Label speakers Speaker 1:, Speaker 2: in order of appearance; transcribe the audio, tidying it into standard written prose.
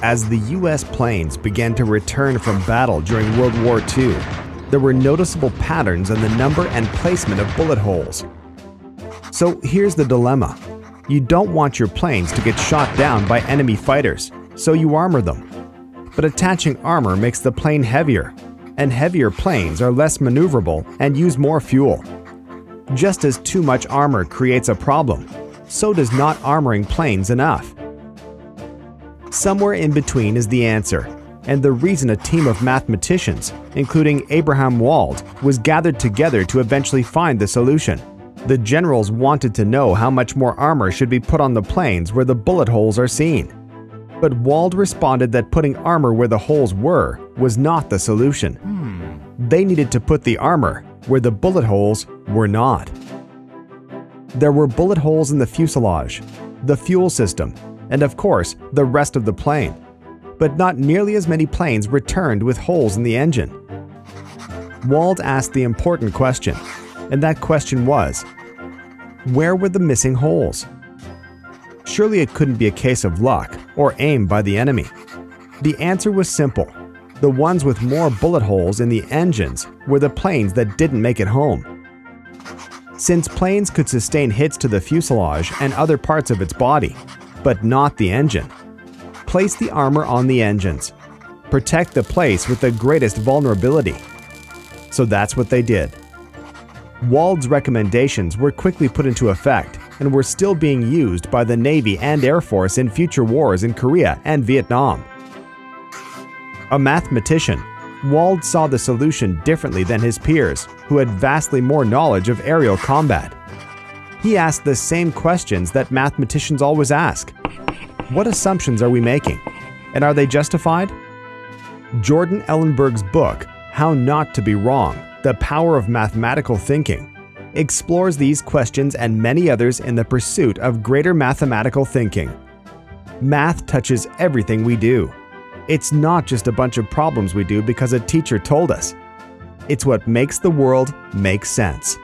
Speaker 1: As the US planes began to return from battle during World War II, there were noticeable patterns in the number and placement of bullet holes. So here's the dilemma. You don't want your planes to get shot down by enemy fighters, so you armor them. But attaching armor makes the plane heavier, and heavier planes are less maneuverable and use more fuel. Just as too much armor creates a problem, so does not armoring planes enough. Somewhere in between is the answer, and the reason a team of mathematicians, including Abraham Wald, was gathered together to eventually find the solution. The generals wanted to know how much more armor should be put on the planes where the bullet holes are seen. But Wald responded that putting armor where the holes were was not the solution. They needed to put the armor where the bullet holes were not. There were bullet holes in the fuselage, the fuel system, and of course, the rest of the plane. But not nearly as many planes returned with holes in the engine. Wald asked the important question, and that question was, where were the missing holes? Surely it couldn't be a case of luck or aim by the enemy. The answer was simple. The ones with more bullet holes in the engines were the planes that didn't make it home. Since planes could sustain hits to the fuselage and other parts of its body, but not the engine, place the armor on the engines. Protect the place with the greatest vulnerability. So that's what they did. Wald's recommendations were quickly put into effect and were still being used by the Navy and Air Force in future wars in Korea and Vietnam. A mathematician, Wald saw the solution differently than his peers, who had vastly more knowledge of aerial combat. He asked the same questions that mathematicians always ask. What assumptions are we making? And are they justified? Jordan Ellenberg's book, How Not to Be Wrong: The Power of Mathematical Thinking, explores these questions and many others in the pursuit of greater mathematical thinking. Math touches everything we do. It's not just a bunch of problems we do because a teacher told us. It's what makes the world make sense.